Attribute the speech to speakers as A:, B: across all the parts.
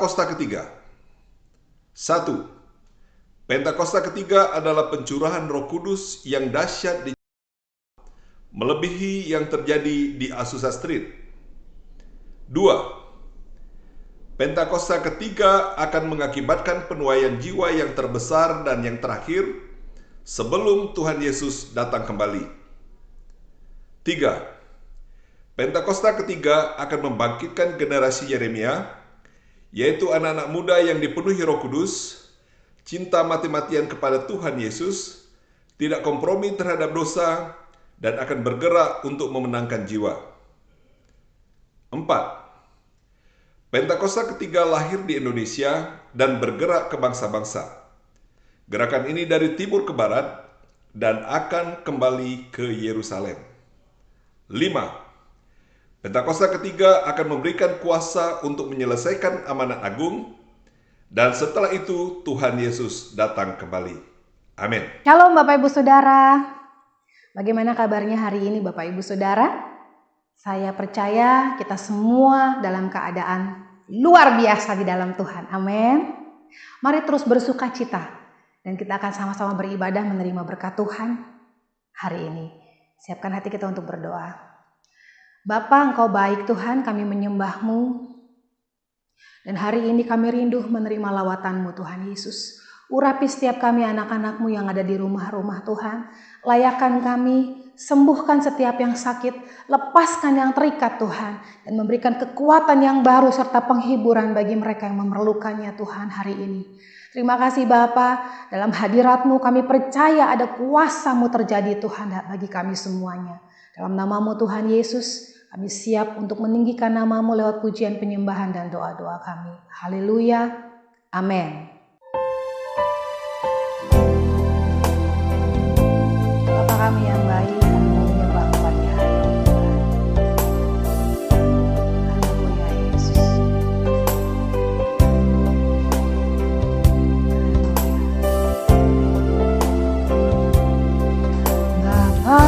A: Pentakosta ketiga. 1. Pentakosta ketiga adalah pencurahan Roh Kudus yang dahsyat melebihi yang terjadi di Azusa Street. 2. Pentakosta ketiga akan mengakibatkan penuaian jiwa yang terbesar dan yang terakhir sebelum Tuhan Yesus datang kembali. 3. Pentakosta ketiga akan membangkitkan generasi Yeremia, yaitu anak-anak muda yang dipenuhi Roh Kudus, cinta mati-matian kepada Tuhan Yesus, tidak kompromi terhadap dosa, dan akan bergerak untuk memenangkan jiwa. 4. Pentakosta ketiga lahir di Indonesia dan bergerak ke bangsa-bangsa. Gerakan ini dari timur ke barat dan akan kembali ke Yerusalem. 5. Pentakosta ketiga akan memberikan kuasa untuk menyelesaikan amanat agung, dan setelah itu Tuhan Yesus datang kembali. Amin.
B: Shalom Bapak Ibu Saudara. Bagaimana kabarnya hari ini Bapak Ibu Saudara? Saya percaya kita semua dalam keadaan luar biasa di dalam Tuhan. Amin. Mari terus bersuka cita dan kita akan sama-sama beribadah menerima berkat Tuhan hari ini. Siapkan hati kita untuk berdoa. Bapa, Engkau baik Tuhan, kami menyembah-Mu. Dan hari ini kami rindu menerima lawatan-Mu Tuhan Yesus. Urapi setiap kami anak-anak-Mu yang ada di rumah-rumah Tuhan. Layakan kami, sembuhkan setiap yang sakit, lepaskan yang terikat Tuhan. Dan memberikan kekuatan yang baru serta penghiburan bagi mereka yang memerlukannya Tuhan hari ini. Terima kasih Bapa, dalam hadirat-Mu kami percaya ada kuasa-Mu terjadi Tuhan bagi kami semuanya. Dalam nama-Mu Tuhan Yesus, kami siap untuk meninggikan nama-Mu lewat pujian penyembahan dan doa-doa kami. Haleluya. Amin. Bapa kami yang baik, kami menyembah pagi hari ini. Haleluya Yesus. Bapa,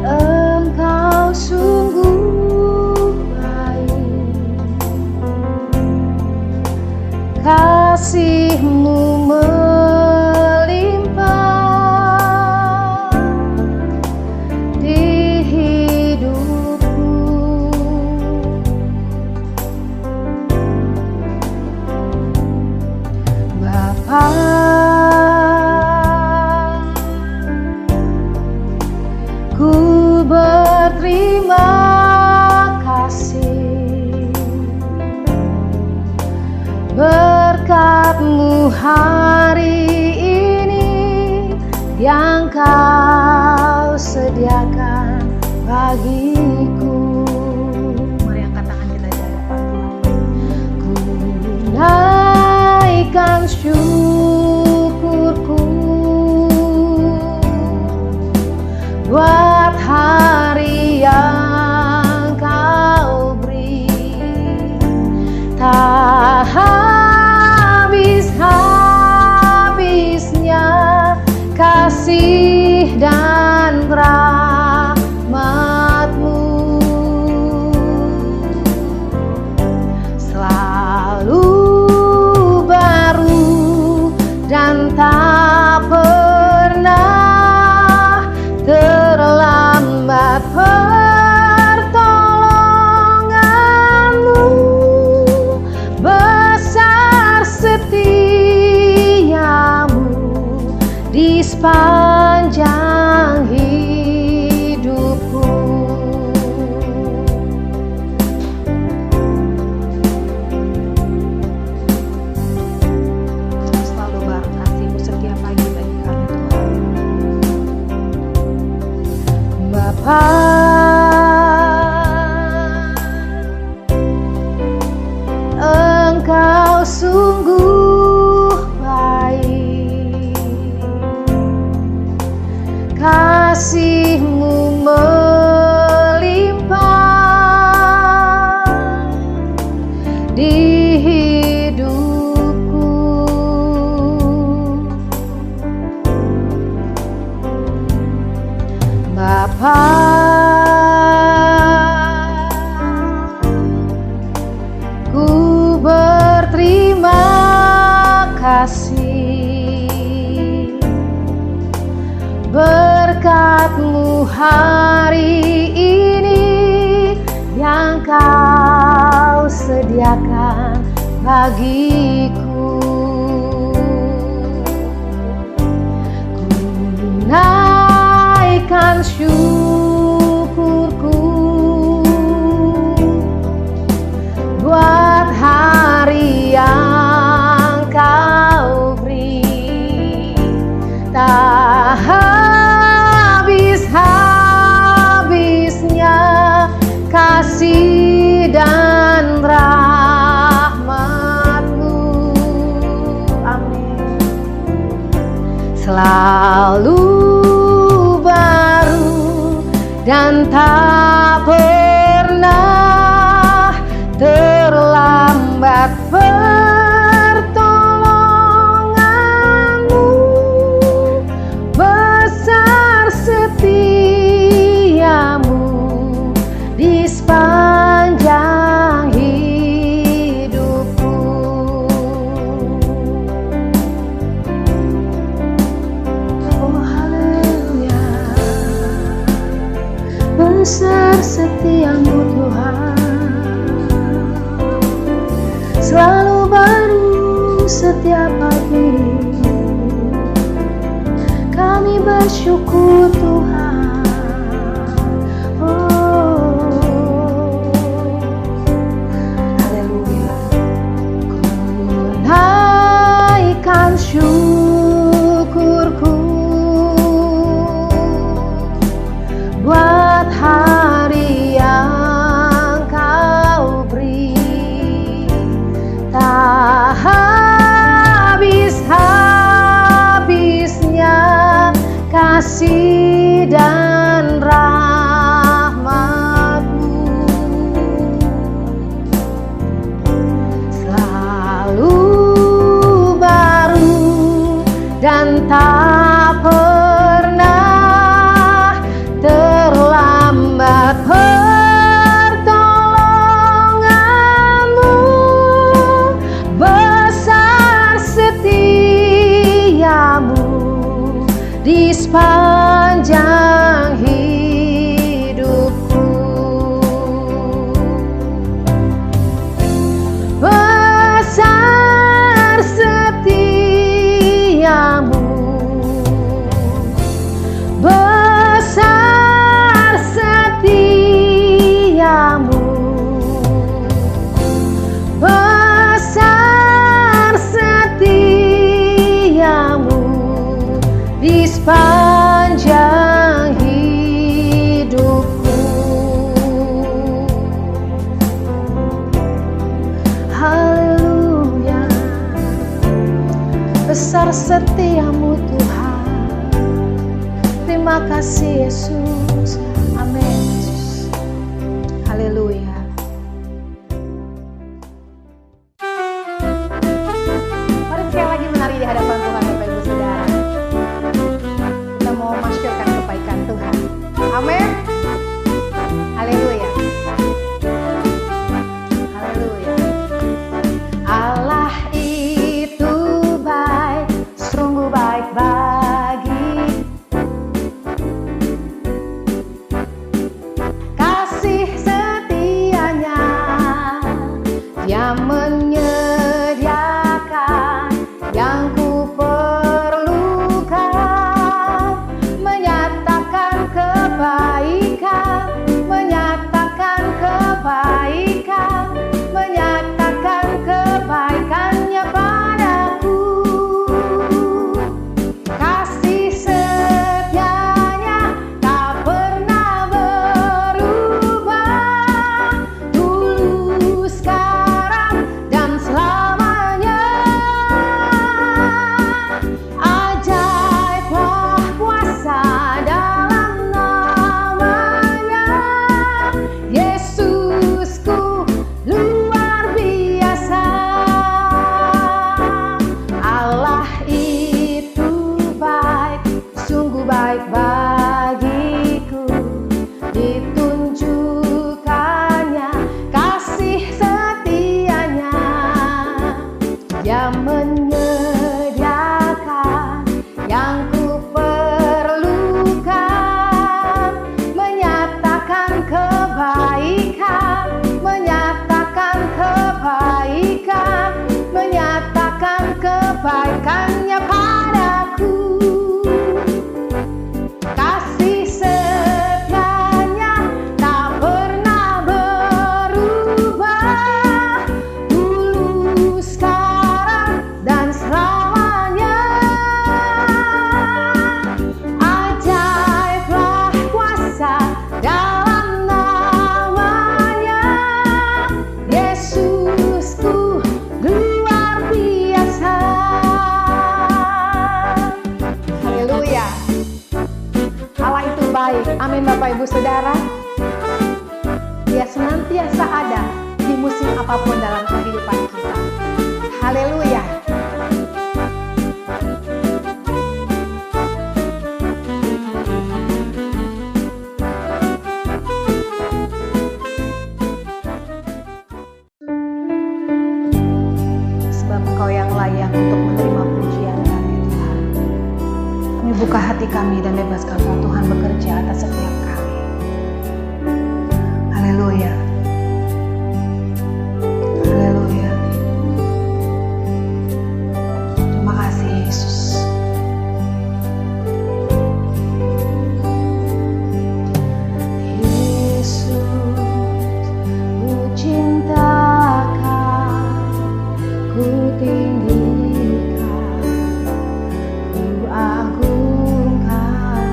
B: Engkau sungguh baik, kasih-Mu melimpah di hidupku. Bapa, ku berterima kasih berkat-Mu hari ini yang Kau sediakan bagiku. Mari angkat tangan kita di hadapan Tuhan. Ku naikkan syukurku buat hari yang Kau beri. Tak habis-habisnya kasih dan rahmat-Mu, selalu baru dan tak pernah terlambat pertolongan-Mu. Besar setia-Mu di sepanjang hidupku. Selalu baru kasih-Mu setiap pagi bagi kami Tuhan. Bapa, Engkau sungguh baik, kasih-Mu melimpah di hidupku. Bapa, hari ini yang Kau sediakan bagiku. Ku naikkan syukurku buat hari yang Kau beri. Tak habis-habisnya kasih dan rahmat-Mu. Amin. Selalu baru dan tak pernah terlambat pertolongan-Mu. Besar setiamu di sepanjang hidupku. Oh haleluya, besar setiamu Tuhan, selalu baru setiap pagi. Kami bersyukur Tuhan. Haleluya. Ku naikkan syukurku buat hari yang Kau beri. Tak habis-habisnya kasih dan rahmat-Mu. Selalu baru dan tak pernah terlambat pertolongan-Mu. Besar setiamu di sepanjang hidupku. Besar setiamu, besar setiamu, besar setiamu di sepanjang hidupku. Haleluya, besar setiamu Tuhan. Terima kasih Yesus. Amin. Haleluya. Mari sekali lagi menari di hadapan Tuhan Bapak Ibu Saudara. Kita mau masyurkan kebaikan Tuhan. Amin. Haleluya. Haleluya. Allah itu baik, sungguh baik bagi. Kasih setianya yang menyediakan yang ku perlukan, menyatakan kebaikan, menyatakan kebaikan, menyatakan kebaikannya padaku. Kasih setianya tak pernah berubah, dulu sekarang Saudara, Dia senantiasa ada di musim apapun dalam kehidupan kita. Haleluya. Sebab Engkau yang layak untuk menerima pujian kami, Tuhan. Kami buka hati kami dan bebaskan Kau, Tuhan, bekerja atas setiap kami. Haleluya. Haleluya. Terima kasih, Yesus. Yesus, ku cintakan, ku tinggikan, ku agungkan.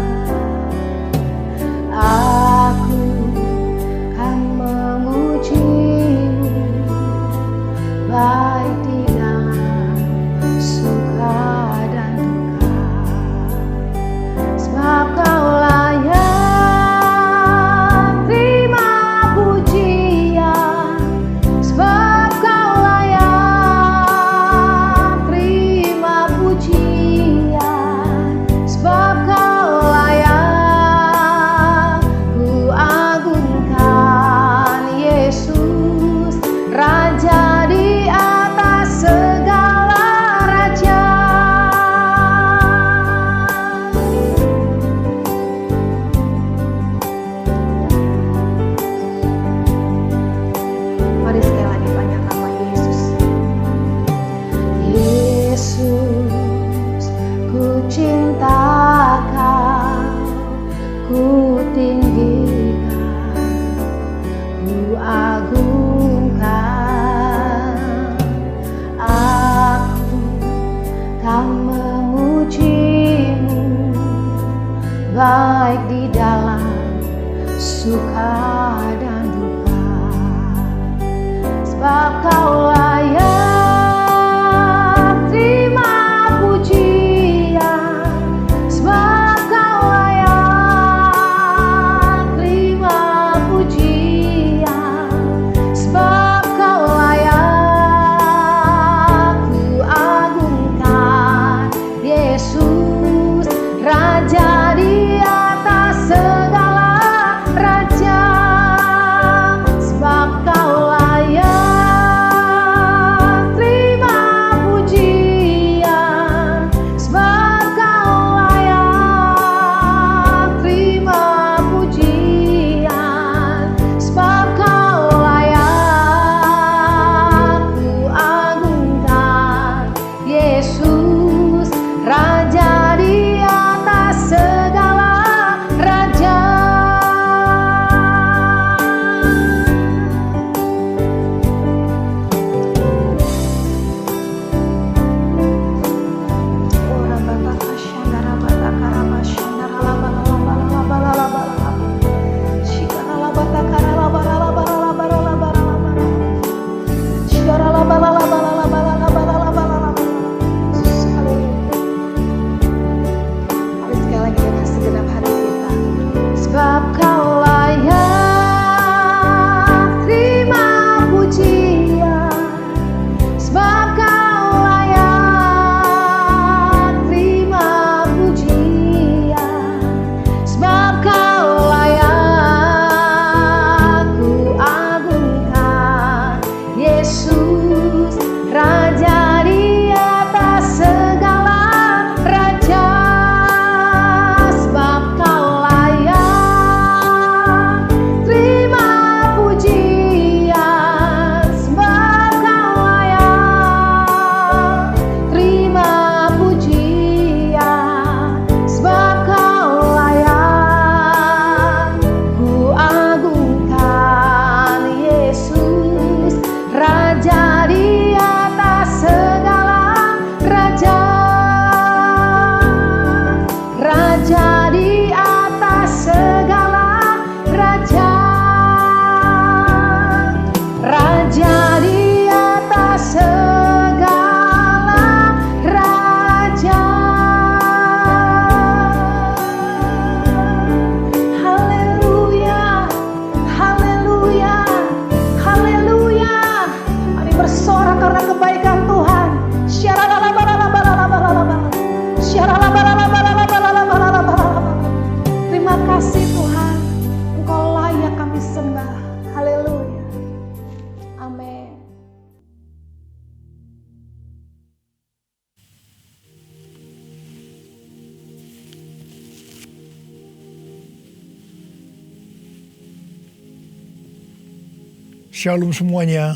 C: Shalom semuanya.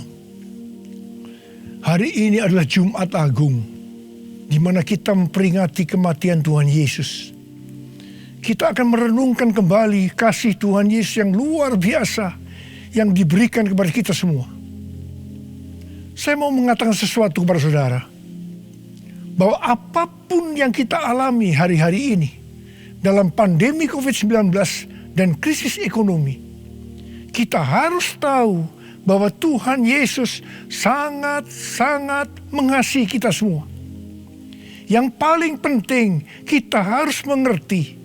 C: Hari ini adalah Jumat Agung, di mana kita memperingati kematian Tuhan Yesus. Kita akan merenungkan kembali kasih Tuhan Yesus yang luar biasa yang diberikan kepada kita semua. Saya mau mengatakan sesuatu kepada saudara, bahwa apapun yang kita alami hari-hari ini dalam pandemi COVID-19 dan krisis ekonomi, kita harus tahu bahwa Tuhan Yesus sangat-sangat mengasihi kita semua. Yang paling penting, kita harus mengerti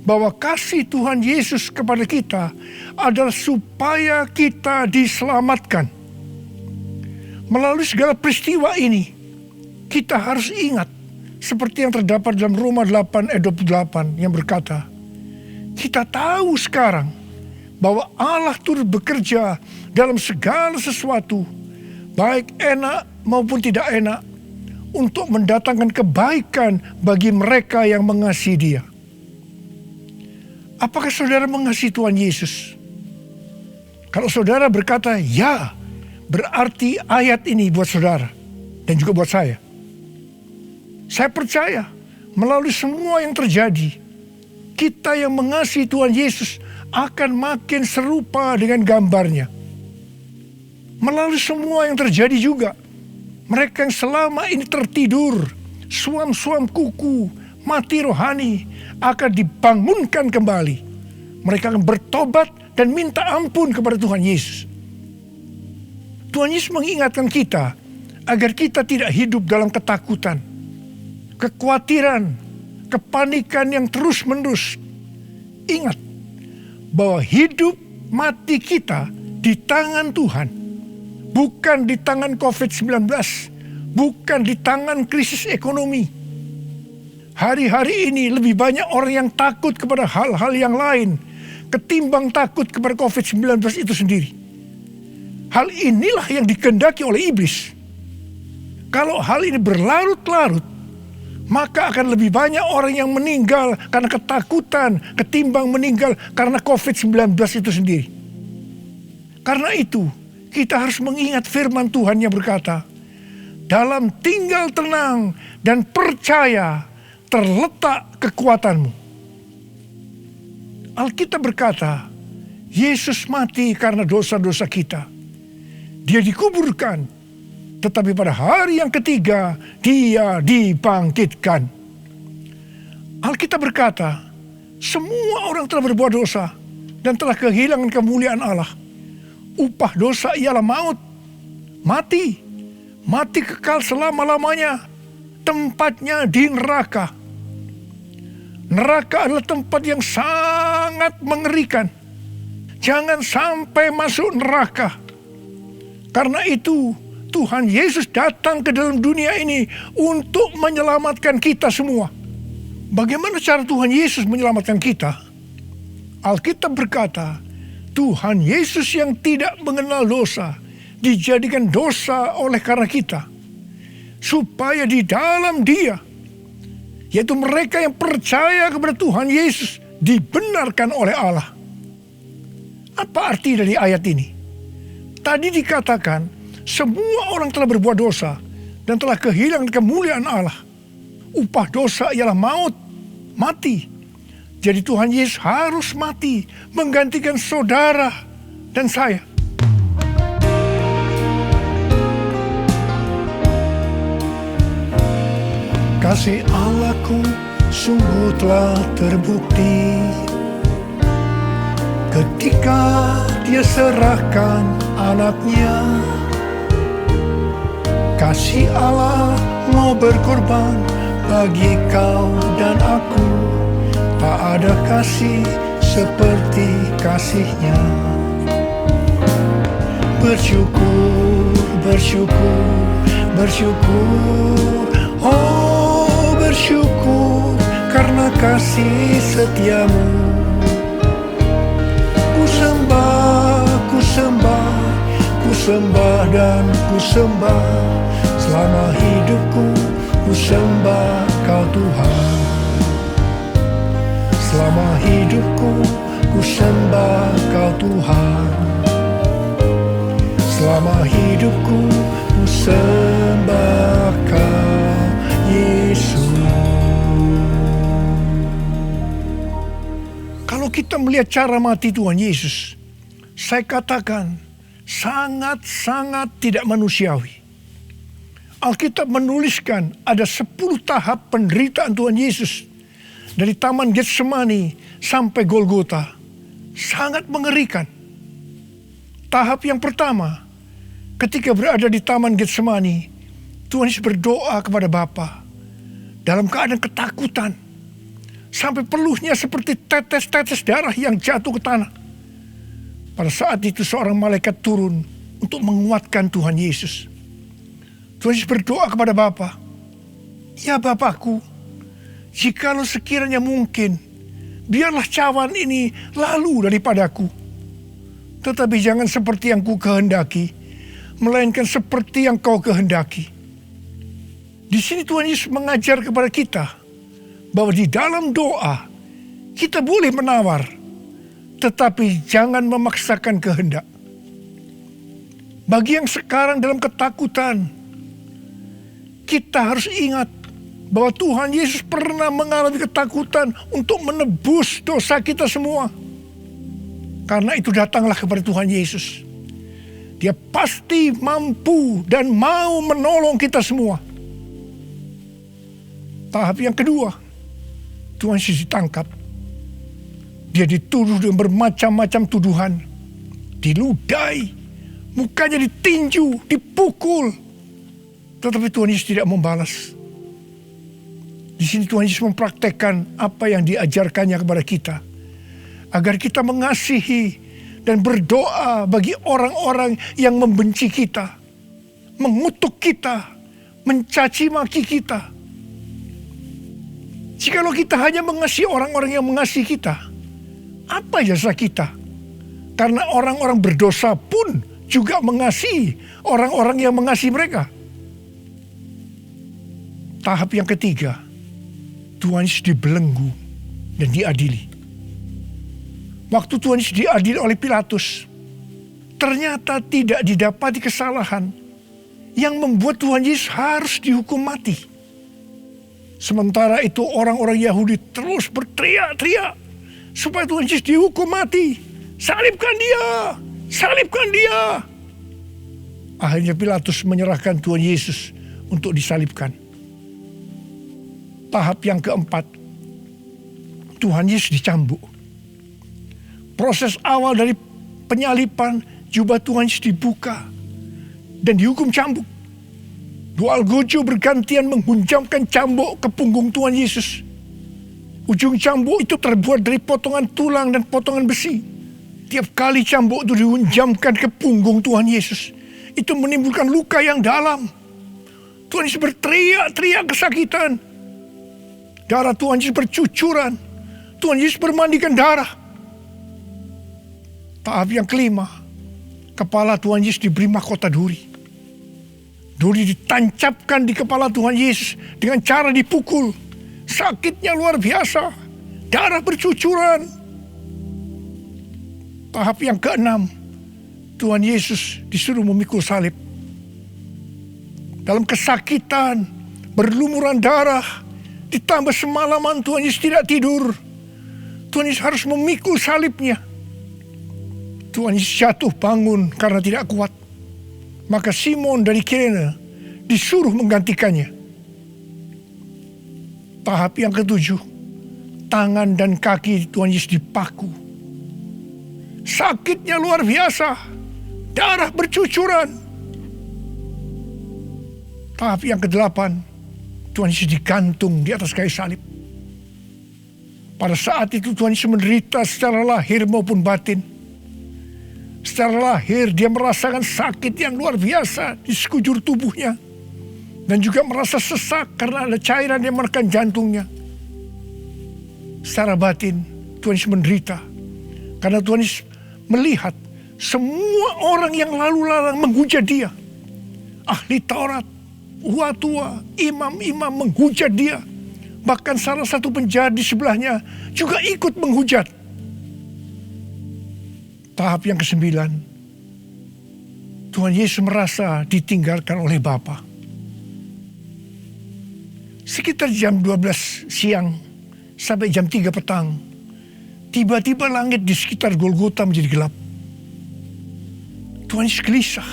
C: bahwa kasih Tuhan Yesus kepada kita adalah supaya kita diselamatkan. Melalui segala peristiwa ini, kita harus ingat seperti yang terdapat dalam Roma 8 ayat 28 yang berkata, kita tahu sekarang bahwa Allah turut bekerja dalam segala sesuatu, baik enak maupun tidak enak, untuk mendatangkan kebaikan bagi mereka yang mengasihi Dia. Apakah saudara mengasihi Tuhan Yesus? Kalau saudara berkata ya, berarti ayat ini buat saudara dan juga buat saya. Saya percaya melalui semua yang terjadi, kita yang mengasihi Tuhan Yesus akan makin serupa dengan gambarnya. Melalui semua yang terjadi juga, mereka yang selama ini tertidur, suam-suam kuku, mati rohani, akan dibangunkan kembali. Mereka akan bertobat dan minta ampun kepada Tuhan Yesus. Tuhan Yesus mengingatkan kita agar kita tidak hidup dalam ketakutan, kekhawatiran, kepanikan yang terus-menerus. Ingat bahwa hidup mati kita di tangan Tuhan, bukan di tangan COVID-19, bukan di tangan krisis ekonomi. Hari-hari ini lebih banyak orang yang takut kepada hal-hal yang lain ketimbang takut kepada COVID-19 itu sendiri. Hal inilah yang dikehendaki oleh iblis. Kalau hal ini berlarut-larut, maka akan lebih banyak orang yang meninggal karena ketakutan ketimbang meninggal karena COVID-19 itu sendiri. Karena itu, kita harus mengingat firman Tuhan yang berkata, dalam tinggal tenang dan percaya terletak kekuatanmu. Alkitab berkata, Yesus mati karena dosa-dosa kita. Dia dikuburkan, tetapi pada hari yang ketiga, Dia dibangkitkan. Alkitab berkata, semua orang telah berbuat dosa dan telah kehilangan kemuliaan Allah. Upah dosa ialah maut, mati kekal selama-lamanya, tempatnya di neraka. Neraka adalah tempat yang sangat mengerikan. Jangan sampai masuk neraka. Karena itu, Tuhan Yesus datang ke dalam dunia ini untuk menyelamatkan kita semua. Bagaimana cara Tuhan Yesus menyelamatkan kita? Alkitab berkata, Tuhan Yesus yang tidak mengenal dosa dijadikan dosa oleh karena kita, supaya di dalam Dia, yaitu mereka yang percaya kepada Tuhan Yesus, dibenarkan oleh Allah. Apa arti dari ayat ini? Tadi dikatakan, semua orang telah berbuat dosa dan telah kehilangan kemuliaan Allah. Upah dosa ialah maut, mati. Jadi Tuhan Yesus harus mati menggantikan saudara dan saya. Kasih Allahku sungguh telah terbukti ketika Dia serahkan anaknya. Kasih Allah mau berkorban bagi kau dan aku. Tak ada kasih seperti kasih-Nya. Bersyukur, bersyukur, bersyukur. Oh, bersyukur karena kasih setiamu. Ku sembah, ku sembah, ku sembah dan ku sembah. Selama hidupku ku sembah kau Tuhan. Selama hidupku ku sembah kau Tuhan. selama hidupku ku sembah Kau Yesus. Kalau kita melihat cara mati Tuhan Yesus, saya katakan sangat-sangat tidak manusiawi. Alkitab menuliskan ada 10 tahap penderitaan Tuhan Yesus. Dari Taman Getsemani sampai Golgota. Sangat mengerikan. Tahap yang pertama, ketika berada di Taman Getsemani, Tuhan Yesus berdoa kepada Bapa dalam keadaan ketakutan. Sampai peluhnya seperti tetes-tetes darah yang jatuh ke tanah. Pada saat itu seorang malaikat turun untuk menguatkan Tuhan Yesus. Tuhan Yesus berdoa kepada Bapa, "Ya Bapakku, jikalau sekiranya mungkin, biarlah cawan ini lalu daripadaku. Tetapi jangan seperti yang ku kehendaki, melainkan seperti yang Kau kehendaki." Di sini Tuhan Yesus mengajar kepada kita bahwa di dalam doa kita boleh menawar, tetapi jangan memaksakan kehendak. Bagi yang sekarang dalam ketakutan, kita harus ingat bahwa Tuhan Yesus pernah mengalami ketakutan untuk menebus dosa kita semua. Karena itu datanglah kepada Tuhan Yesus. Dia pasti mampu dan mau menolong kita semua. Tahap yang kedua, Tuhan Yesus ditangkap. Dia dituduh dengan bermacam-macam tuduhan. Diludai, mukanya ditinju, dipukul. Tetapi Tuhan Yesus tidak membalas. Di sini Tuhan Yesus mempraktekkan apa yang diajarkannya kepada kita. Agar kita mengasihi dan berdoa bagi orang-orang yang membenci kita. Mengutuk kita, mencaci maki kita. Jikalau kita hanya mengasihi orang-orang yang mengasihi kita, apa jasa kita? Karena orang-orang berdosa pun juga mengasihi orang-orang yang mengasihi mereka. Tahap yang ketiga, Tuhan Yesus dibelenggu dan diadili. Waktu Tuhan Yesus diadili oleh Pilatus, ternyata tidak didapati kesalahan yang membuat Tuhan Yesus harus dihukum mati. Sementara itu orang-orang Yahudi terus berteriak-teriak supaya Tuhan Yesus dihukum mati. Salibkan dia! Salibkan dia! Akhirnya Pilatus menyerahkan Tuhan Yesus untuk disalibkan. Tahap yang keempat, Tuhan Yesus dicambuk. Proses awal dari penyaliban, jubah Tuhan Yesus dibuka dan dihukum cambuk. Dua algojo bergantian menghunjamkan cambuk ke punggung Tuhan Yesus. Ujung cambuk itu terbuat dari potongan tulang dan potongan besi. Tiap kali cambuk itu dihunjamkan ke punggung Tuhan Yesus, itu menimbulkan luka yang dalam. Tuhan Yesus berteriak-teriak kesakitan. Darah Tuhan Yesus bercucuran. Tuhan Yesus bermandikan darah. Tahap yang kelima, kepala Tuhan Yesus diberi mahkota duri. Duri ditancapkan di kepala Tuhan Yesus dengan cara dipukul. Sakitnya luar biasa. Darah bercucuran. Tahap yang keenam, Tuhan Yesus disuruh memikul salib. Dalam kesakitan, berlumuran darah, ditambah semalaman Tuhan Yesus tidak tidur. Tuhan Yesus harus memikul salibnya. Tuhan Yesus jatuh bangun karena tidak kuat. Maka Simon dari Kirene disuruh menggantikannya. Tahap yang ketujuh, tangan dan kaki Tuhan Yesus dipaku. Sakitnya luar biasa. Darah bercucuran. Tahap yang kedelapan, Tuhan Yesus digantung di atas kayu salib. Pada saat itu Tuhan Yesus menderita secara lahir maupun batin. Secara lahir dia merasakan sakit yang luar biasa di sekujur tubuhnya. Dan juga merasa sesak karena ada cairan yang menekan jantungnya. Secara batin Tuhan Yesus menderita. Karena Tuhan Yesus melihat semua orang yang lalu lalang menghujat dia. Ahli Taurat, tua-tua, imam-imam menghujat dia. Bahkan salah satu penjahat di sebelahnya juga ikut menghujat. Tahap yang ke-9, Tuhan Yesus merasa ditinggalkan oleh Bapa. Sekitar jam 12 siang sampai jam 3 petang, tiba-tiba langit di sekitar Golgota menjadi gelap. Tuhan Yesus gelisah.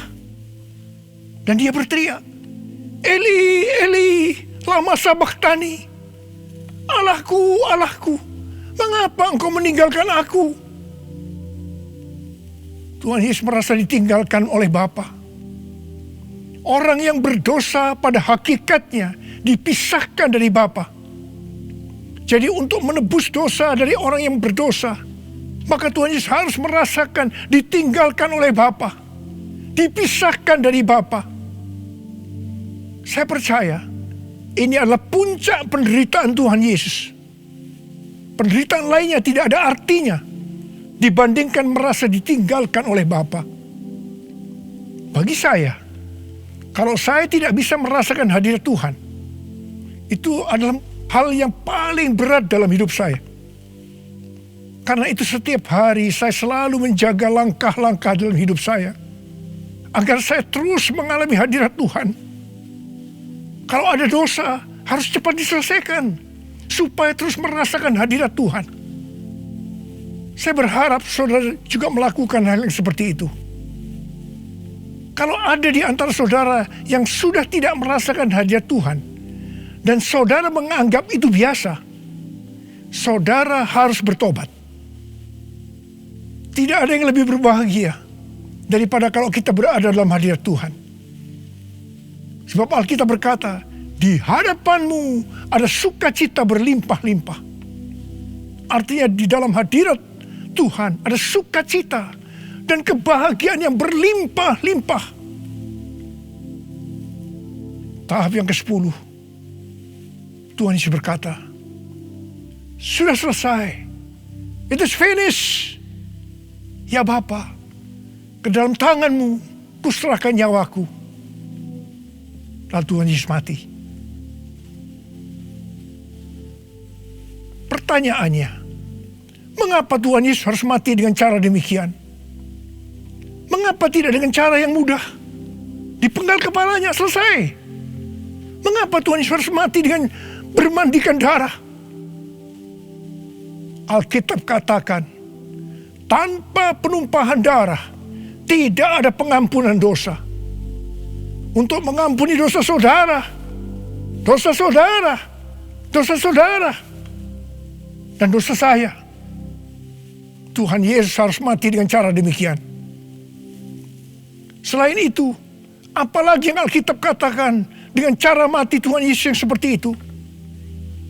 C: Dan dia berteriak, Eli, Eli, lama sabachthani. Allahku, Allahku, mengapa engkau meninggalkan aku? Tuhan Yesus merasa ditinggalkan oleh Bapa. Orang yang berdosa pada hakikatnya dipisahkan dari Bapa. Jadi untuk menebus dosa dari orang yang berdosa, maka Tuhan Yesus harus merasakan ditinggalkan oleh Bapa, dipisahkan dari Bapa. Saya percaya ini adalah puncak penderitaan Tuhan Yesus. Penderitaan lainnya tidak ada artinya dibandingkan merasa ditinggalkan oleh Bapa. Bagi saya, kalau saya tidak bisa merasakan hadirat Tuhan, itu adalah hal yang paling berat dalam hidup saya. Karena itu setiap hari saya selalu menjaga langkah-langkah dalam hidup saya, agar saya terus mengalami hadirat Tuhan. Kalau ada dosa, harus cepat diselesaikan, supaya terus merasakan hadirat Tuhan. Saya berharap saudara juga melakukan hal yang seperti itu. Kalau ada di antara saudara yang sudah tidak merasakan hadirat Tuhan, dan saudara menganggap itu biasa, saudara harus bertobat. Tidak ada yang lebih berbahagia daripada kalau kita berada dalam hadirat Tuhan. Sebab Alkitab berkata, di hadapanmu ada sukacita berlimpah-limpah. Artinya di dalam hadirat Tuhan ada sukacita dan kebahagiaan yang berlimpah-limpah. Tahap yang ke-10, Tuhan Yesus berkata, sudah selesai. It is finished. Ya Bapa, ke dalam tanganmu kuserahkan nyawaku. Lalu Tuhan Yesus mati. Pertanyaannya, mengapa Tuhan Yesus harus mati dengan cara demikian? Mengapa tidak dengan cara yang mudah? Dipenggal kepalanya, selesai. Mengapa Tuhan Yesus harus mati dengan bermandikan darah? Alkitab katakan, tanpa penumpahan darah tidak ada pengampunan dosa. Untuk mengampuni dosa saudara, dosa saudara, dosa saudara, dan dosa saya, Tuhan Yesus harus mati dengan cara demikian. Selain itu, apalagi yang Alkitab katakan dengan cara mati Tuhan Yesus yang seperti itu?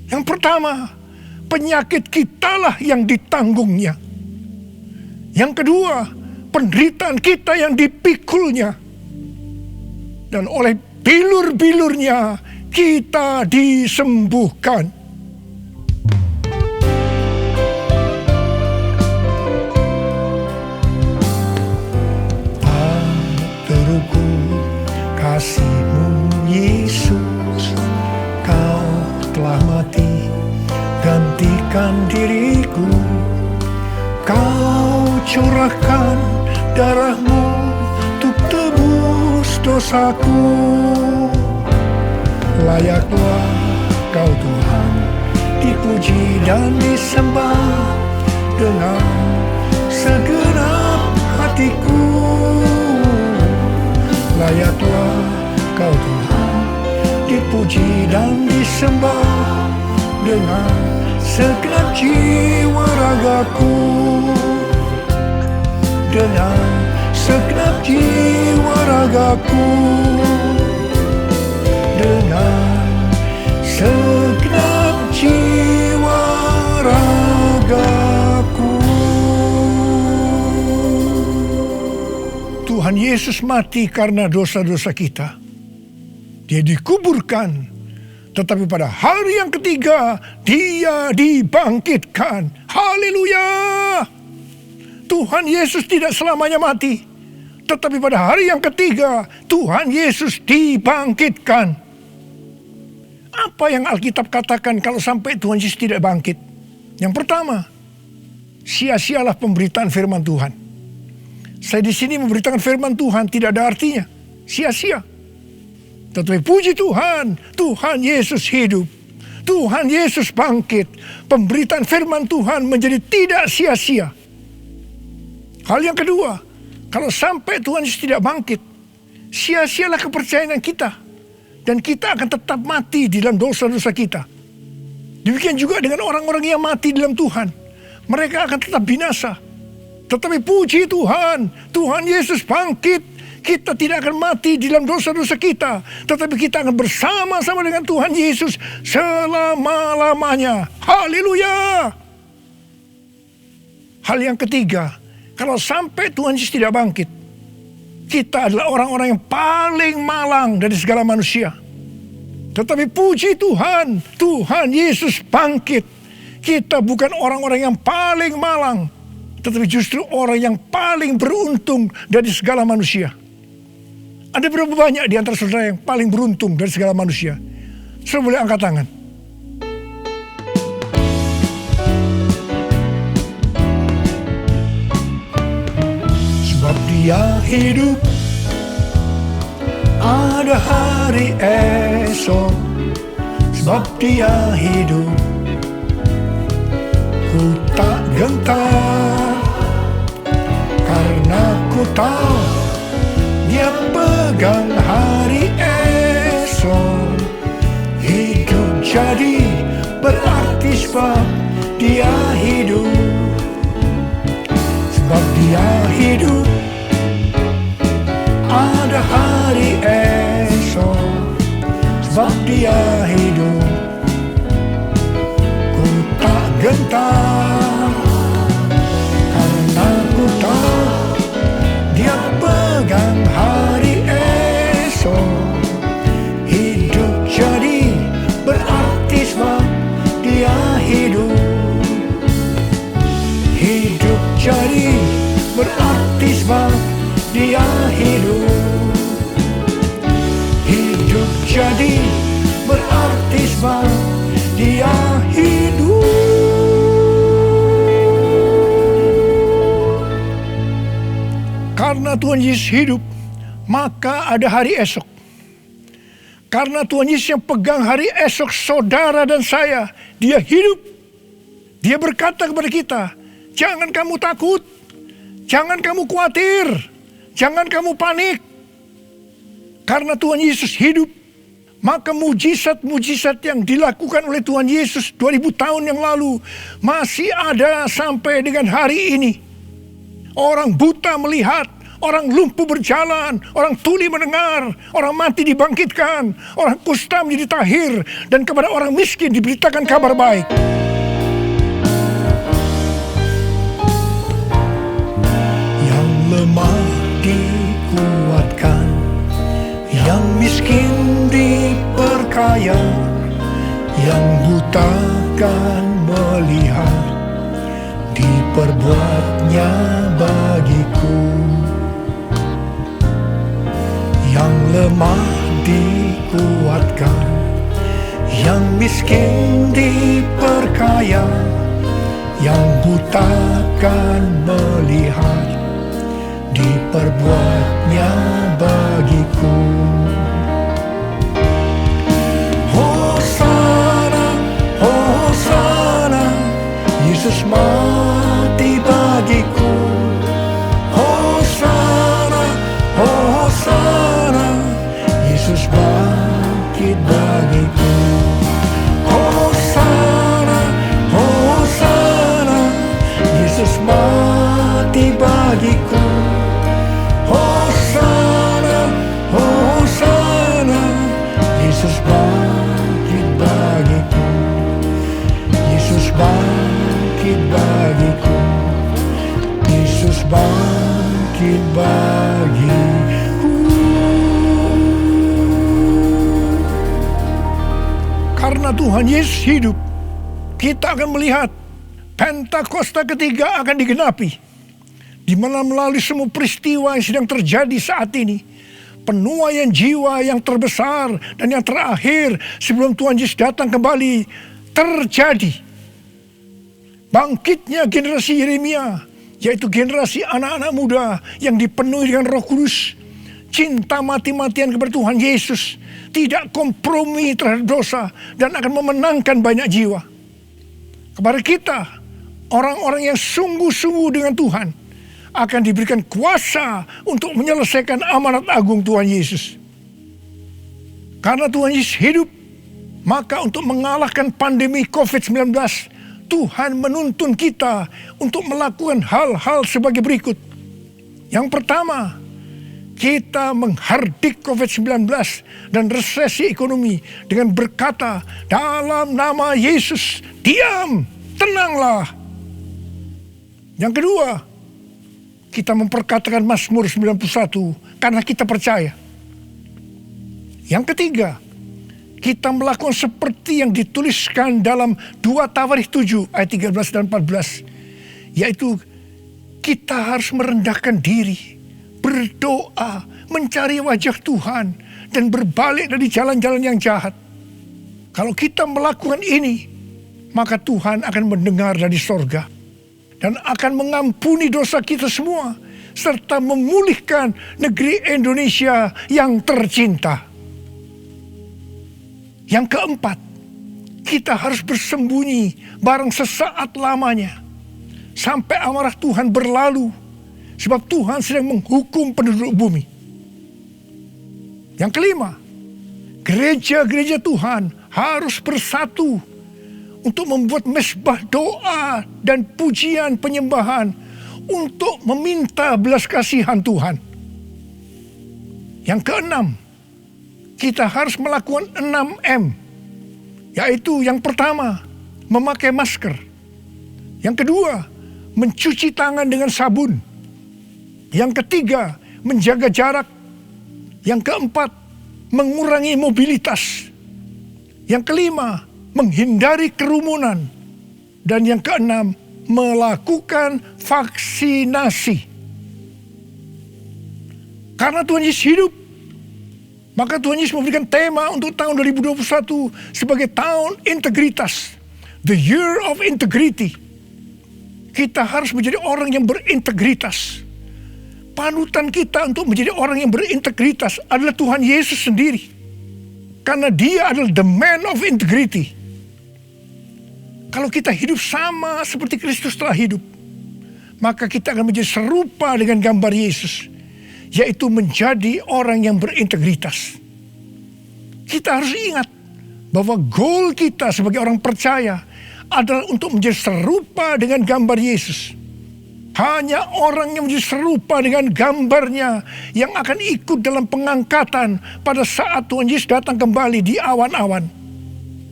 C: Yang pertama, penyakit kitalah yang ditanggungnya. Yang kedua, penderitaan kita yang dipikulnya. Dan oleh bilur-bilurnya kita disembuhkan. Kasih-Mu Yesus, Kau telah mati gantikan diriku. Kau curahkan darah-Mu untuk tebus dosaku. Layaklah Kau Tuhan dipuji dan disembah dengan segenap hatiku. Layaklah Kau Tuhan dipuji dan disembah dengan segenap jiwa ragaku. Dengan segenap jiwa ragaku. Dengan segenap jiwa ragaku. Tuhan Yesus mati karena dosa-dosa kita. Dia dikuburkan, tetapi pada hari yang ketiga Dia dibangkitkan. Haleluya! Tuhan Yesus tidak selamanya mati, tetapi pada hari yang ketiga Tuhan Yesus dibangkitkan. Apa yang Alkitab katakan kalau sampai Tuhan Yesus tidak bangkit? Yang pertama, sia-sialah pemberitaan firman Tuhan. Saya di sini memberitakan firman Tuhan tidak ada artinya, sia-sia. Tetapi puji Tuhan, Tuhan Yesus hidup. Tuhan Yesus bangkit. Pemberitaan firman Tuhan menjadi tidak sia-sia. Hal yang kedua, kalau sampai Tuhan Yesus tidak bangkit, sia-sialah kepercayaan kita. Dan kita akan tetap mati di dalam dosa-dosa kita. Demikian juga dengan orang-orang yang mati dalam Tuhan. Mereka akan tetap binasa. Tetapi puji Tuhan, Tuhan Yesus bangkit. Kita tidak akan mati di dalam dosa-dosa kita. Tetapi kita akan bersama-sama dengan Tuhan Yesus selama-lamanya. Haleluya! Hal yang ketiga, kalau sampai Tuhan Yesus tidak bangkit, kita adalah orang-orang yang paling malang dari segala manusia. Tetapi puji Tuhan, Tuhan Yesus bangkit. Kita bukan orang-orang yang paling malang, tetapi justru orang yang paling beruntung dari segala manusia. Ada berapa banyak di antara saudara yang paling beruntung dari segala manusia? Saudara boleh angkat tangan. Sebab Dia hidup, ada hari esok. Sebab Dia hidup, ku tak gentar, karena ku tahu Dia pegang hari esok. Hidup jadi berarti sebab Dia hidup. Sebab Dia hidup, ada hari esok. Sebab Dia hidup, ku tak gentar, karena ku tahu Dia pegang hari esok. Hidup jadi berarti sebab Dia hidup. Hidup jadi berarti sebab Dia hidup. Hidup jadi berarti sebab Dia hidup. Karena Tuhan Yesus hidup, maka ada hari esok. Karena Tuhan Yesus yang pegang hari esok saudara dan saya, Dia hidup. Dia berkata kepada kita, jangan kamu takut, jangan kamu khawatir, jangan kamu panik. Karena Tuhan Yesus hidup, maka mujizat-mujizat yang dilakukan oleh Tuhan Yesus 2000 tahun yang lalu masih ada sampai dengan hari ini. Orang buta melihat, orang lumpuh berjalan, orang tuli mendengar, orang mati dibangkitkan, orang kusta menjadi tahir, dan kepada orang miskin diberitakan kabar baik. Yang lemah dikuatkan, yang miskin diperkaya, yang buta kan melihat, diperbuatnya bagiku. Yang lemah dikuatkan, yang miskin diperkaya, yang buta kan melihat, diperbuatnya bagiku. Hosana, Hosana, Yesus mati bagiku. Hosana, Hosana, Yesus bangkit bagiku. Hosana, Hosana, Yesus mati bagiku. Hosana, Hosana, Yesus bangkit bagiku. Yesus bangkit bagiku. Yesus bangkit bagiku. Karena Tuhan Yesus hidup, kita akan melihat Pentakosta ketiga akan digenapi, di mana melalui semua peristiwa yang sedang terjadi saat ini, penuaian jiwa yang terbesar dan yang terakhir sebelum Tuhan Yesus datang kembali terjadi. Bangkitnya generasi Yeremia, yaitu generasi anak-anak muda yang dipenuhi dengan Roh Kudus, cinta mati-matian kepada Tuhan Yesus, tidak kompromi terhadap dosa, dan akan memenangkan banyak jiwa. Kepada kita, orang-orang yang sungguh-sungguh dengan Tuhan, akan diberikan kuasa untuk menyelesaikan amanat agung Tuhan Yesus. Karena Tuhan Yesus hidup, maka untuk mengalahkan pandemi COVID-19, Tuhan menuntun kita untuk melakukan hal-hal sebagai berikut. Yang pertama, kita menghardik COVID-19 dan resesi ekonomi dengan berkata, dalam nama Yesus, diam, tenanglah. Yang kedua, kita memperkatakan Mazmur 91 karena kita percaya. Yang ketiga, kita melakukan seperti yang dituliskan dalam 2 Tawarikh 7 ayat 13 dan 14. Yaitu kita harus merendahkan diri, berdoa, mencari wajah Tuhan, dan berbalik dari jalan-jalan yang jahat. Kalau kita melakukan ini, maka Tuhan akan mendengar dari sorga dan akan mengampuni dosa kita semua, serta memulihkan negeri Indonesia yang tercinta. Yang keempat, kita harus bersembunyi barang sesaat lamanya sampai amarah Tuhan berlalu, sebab Tuhan sedang menghukum penduduk bumi. Yang kelima, gereja-gereja Tuhan harus bersatu untuk membuat mezbah doa dan pujian penyembahan untuk meminta belas kasihan Tuhan. Yang keenam, kita harus melakukan 6M, yaitu yang pertama, memakai masker. Yang kedua, mencuci tangan dengan sabun. Yang ketiga, menjaga jarak. Yang keempat, mengurangi mobilitas. Yang kelima, menghindari kerumunan. Dan yang keenam, melakukan vaksinasi. Karena Tuhan Yesus hidup, maka Tuhan Yesus memberikan tema untuk tahun 2021 sebagai tahun integritas. The Year of Integrity. Kita harus menjadi orang yang berintegritas. Panutan kita untuk menjadi orang yang berintegritas adalah Tuhan Yesus sendiri. Karena Dia adalah the man of integrity. Kalau kita hidup sama seperti Kristus telah hidup, maka kita akan menjadi serupa dengan gambar Yesus, yaitu menjadi orang yang berintegritas. Kita harus ingat bahwa goal kita sebagai orang percaya adalah untuk menjadi serupa dengan gambar Yesus. Hanya orang yang menjadi serupa dengan gambarnya yang akan ikut dalam pengangkatan pada saat Tuhan Yesus datang kembali di awan-awan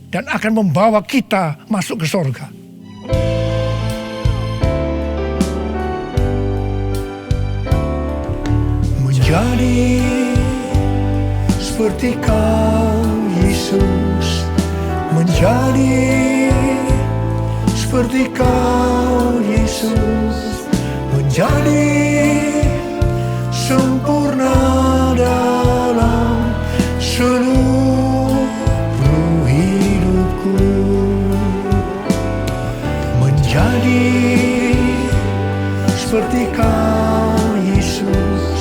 C: dan akan membawa kita masuk ke sorga. Menjadi seperti Kau Yesus, menjadi seperti Kau Yesus, menjadi sempurna dalam seluruh hidupku, menjadi seperti Kau Yesus,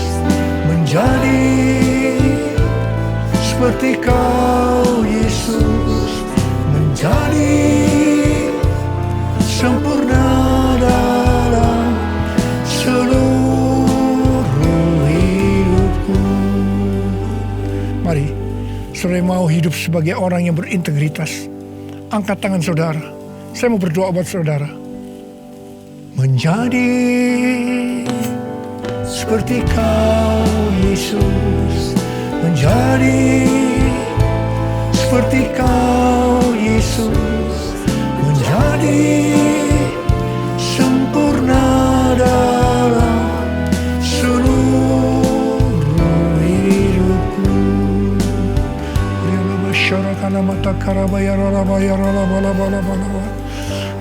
C: menjadi seperti Kau Yesus, menjadi sempurna dalam seluruh hidupku. Mari, saudara mau hidup sebagai orang yang berintegritas, angkat tangan saudara. Saya mau berdoa buat saudara. Menjadi seperti Kau Yesus, menjadi seperti Kau Yesus, menjadi sempurna dalam seluruh hidupku. Syarakan mata karabaya ralabaya ralabalabalabalaba.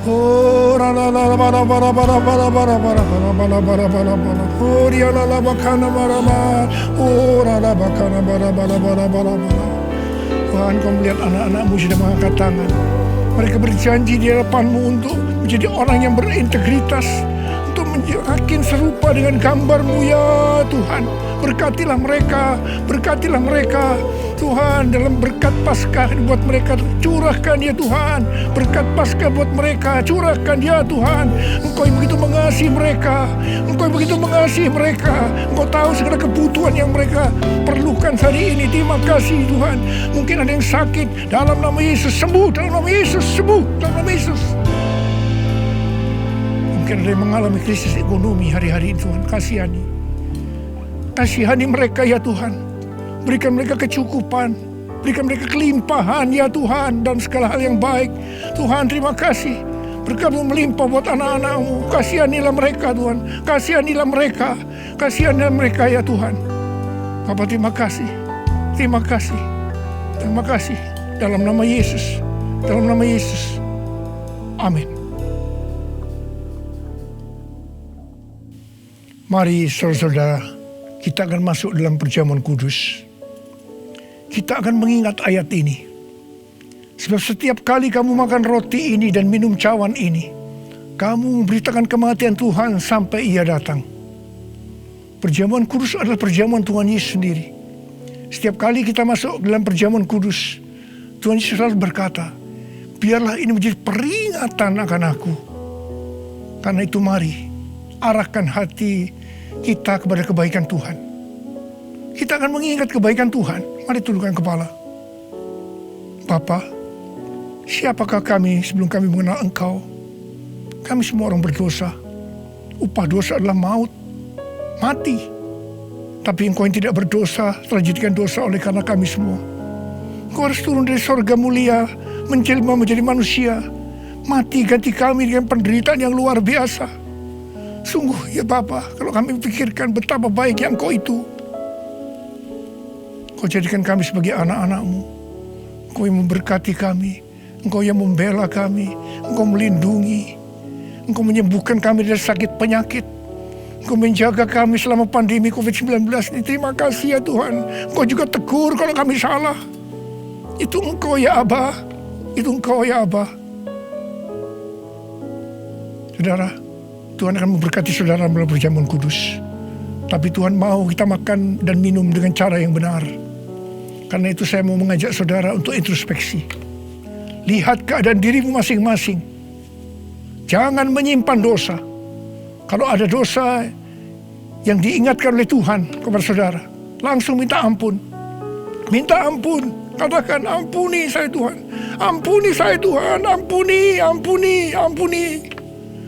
C: Oh ralabalabalabalabalabalabalabalabalabalabala. Oh rialalabakana marama. Oh ralabakana balabalabalabalabalabala. Tuhan, Kau melihat anak-anak-Mu sudah mengangkat tangan. Mereka berjanji di hadapan-Mu untuk menjadi orang yang berintegritas, untuk makin serupa dengan gambar-Mu ya Tuhan. Berkatilah mereka Tuhan, dalam berkat Paskah buat mereka curahkan ya Tuhan. Berkat Paskah buat mereka curahkan ya Tuhan. Engkau yang begitu mengasihi mereka, Engkau tahu segala kebutuhan yang mereka perlukan hari ini. Terima kasih Tuhan. Mungkin ada yang sakit, dalam nama Yesus sembuh, dalam nama Yesus sembuh, dalam nama Yesus. Mungkin ada yang mengalami krisis ekonomi hari-hari ini Tuhan. Kasihani mereka ya Tuhan. Berikan mereka kecukupan, berikan mereka kelimpahan ya Tuhan, dan segala hal yang baik. Tuhan terima kasih. Berkat-Mu melimpah buat anak-anak-Mu. Kasihanilah mereka Tuhan. Kasihanilah mereka ya Tuhan. Bapa terima kasih. Dalam nama Yesus. Amin. Mari saudara-saudara, kita akan masuk dalam perjamuan kudus. Kita akan mengingat ayat ini. Sebab setiap kali kamu makan roti ini dan minum cawan ini, kamu memberitakan kematian Tuhan sampai Ia datang. Perjamuan kudus adalah perjamuan Tuhan Yesus sendiri. Setiap kali kita masuk dalam perjamuan kudus, Tuhan Yesus selalu berkata, biarlah ini menjadi peringatan akan aku. Karena itu mari, arahkan hati kita kepada kebaikan Tuhan. Kita akan mengingat kebaikan Tuhan. Mari tundukkan kepala. Bapa, siapakah kami sebelum kami mengenal Engkau? Kami semua orang berdosa. Upah dosa adalah maut, mati. Tapi Engkau yang tidak berdosa telah dijadikan dosa oleh karena kami semua. Engkau harus turun dari sorga mulia, menjelma menjadi manusia, mati ganti kami dengan penderitaan yang luar biasa. Sungguh ya Bapa, kalau kami pikirkan betapa baiknya Engkau itu. Engkau jadikan kami sebagai anak-anak-Mu. Engkau yang memberkati kami, Engkau yang membela kami, Engkau melindungi, Engkau menyembuhkan kami dari sakit penyakit, Engkau menjaga kami selama pandemi COVID-19 ini. Terima kasih ya Tuhan. Engkau juga tegur kalau kami salah. Itu Engkau ya Abah, itu Engkau ya Abah. Saudara, Tuhan akan memberkati saudara melalui perjamuan kudus. Tapi Tuhan mau kita makan dan minum dengan cara yang benar. Karena itu saya mau mengajak saudara untuk introspeksi. Lihat keadaan dirimu masing-masing. Jangan menyimpan dosa. Kalau ada dosa yang diingatkan oleh Tuhan kepada saudara, langsung minta ampun. Minta ampun. Katakan, ampuni saya Tuhan. Ampuni saya Tuhan. Ampuni.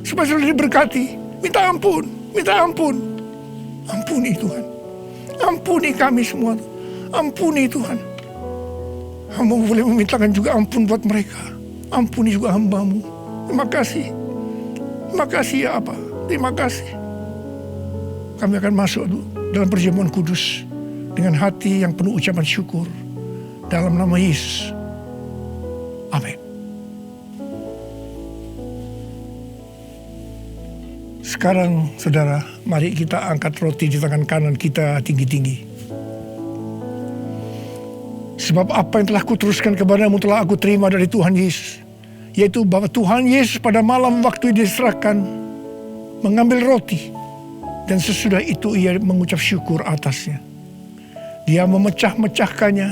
C: Supaya saudara diberkati. Minta ampun. Ampuni Tuhan. Ampuni kami semua. Ampuni Tuhan. Hamba boleh memintakan juga ampun buat mereka. Ampuni juga hamba-Mu. Terima kasih. Terima kasih ya Abah. Terima kasih. Kami akan masuk dalam perjamuan kudus dengan hati yang penuh ucapan syukur. Dalam nama Yesus. Amin. Sekarang saudara, mari kita angkat roti di tangan kanan kita tinggi-tinggi. Sebab apa yang telah kuteruskan kepadamu telah aku terima dari Tuhan Yesus. Yaitu bahwa Tuhan Yesus pada malam waktu diserahkan mengambil roti. Dan sesudah itu ia mengucap syukur atasnya. Dia memecah-mecahkannya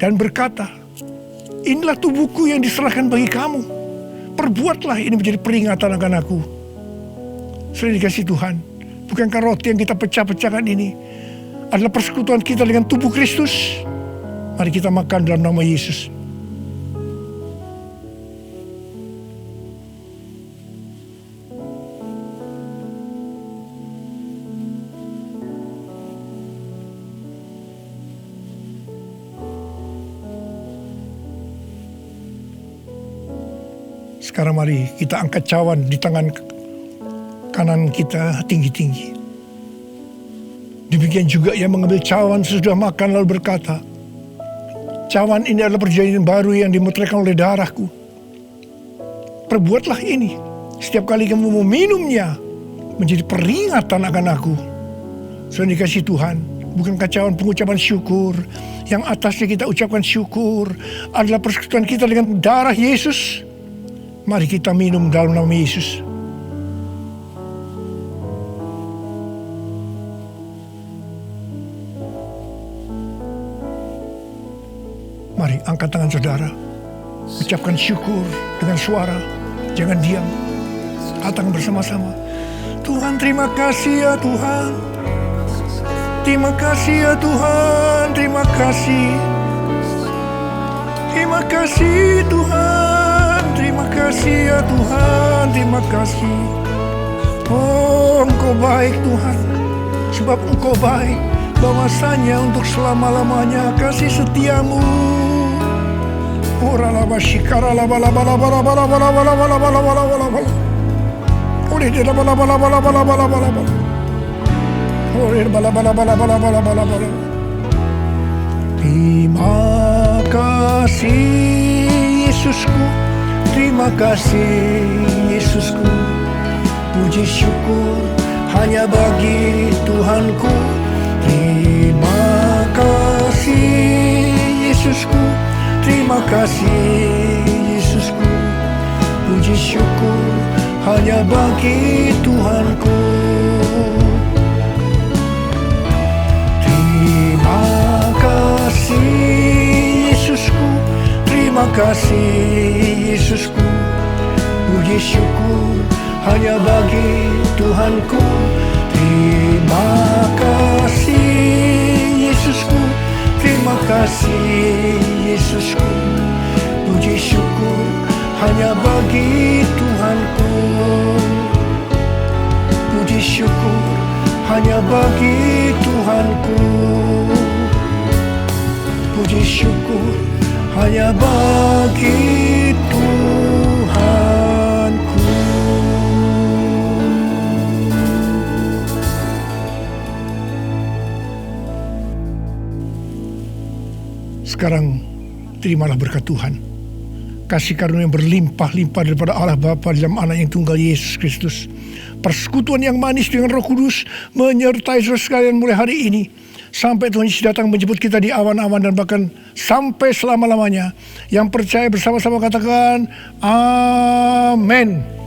C: dan berkata, inilah tubuhku yang diserahkan bagi kamu. Perbuatlah ini menjadi peringatan akan aku. Sudah dikasih Tuhan, bukankah roti yang kita pecah-pecahkan ini adalah persekutuan kita dengan tubuh Kristus? Mari kita makan dalam nama Yesus. Sekarang mari kita angkat cawan di tangan kanan kita tinggi-tinggi. Demikian juga ia mengambil cawan sesudah makan lalu berkata, cawan ini adalah perjanjian baru yang dimeteraikan oleh darahku. Perbuatlah ini setiap kali kamu meminumnya menjadi peringatan akan aku. Sudah dikasih Tuhan, bukankah cawan pengucapan syukur yang atasnya kita ucapkan syukur adalah persekutuan kita dengan darah Yesus? Mari kita minum dalam nama Yesus. Mari angkat tangan saudara. Ucapkan syukur dengan suara. Jangan diam. Angkat tangan bersama-sama. Tuhan, terima kasih ya Tuhan. Terima kasih ya Tuhan. Terima kasih. Terima kasih Tuhan. Terima kasih ya Tuhan. Terima kasih. Oh, Engkau baik Tuhan. Sebab Engkau baik. Bahwasanya untuk selama-lamanya kasih setiamu. Ora laba shikara laba laba laba laba laba laba laba laba laba laba laba. Ore de laba laba laba laba laba laba laba. Ore laba laba laba laba laba laba laba. Terima kasih Yesusku. Terima kasih Yesusku. Puji syukur hanya bagi Tuhanku. Terima kasih Yesusku. Terima kasih Yesusku. Puji syukur hanya bagi Tuhanku. Terima kasih Yesusku. Terima kasih Yesusku. Puji syukur hanya bagi Tuhanku. Terima kasih Yesusku. Terima kasih Yesusku. Puji syukur hanya bagi Tuhanku. Puji syukur hanya bagi Tuhanku. Puji syukur hanya bagi Tuhanku. Sekarang terimalah berkat Tuhan. Kasih karunia yang berlimpah-limpah daripada Allah Bapa dalam Anak yang tunggal Yesus Kristus. Persekutuan yang manis dengan Roh Kudus menyertai saudara sekalian mulai hari ini. Sampai Tuhan Yesus datang menjemput kita di awan-awan dan bahkan sampai selama-lamanya. Yang percaya bersama-sama katakan, Amin.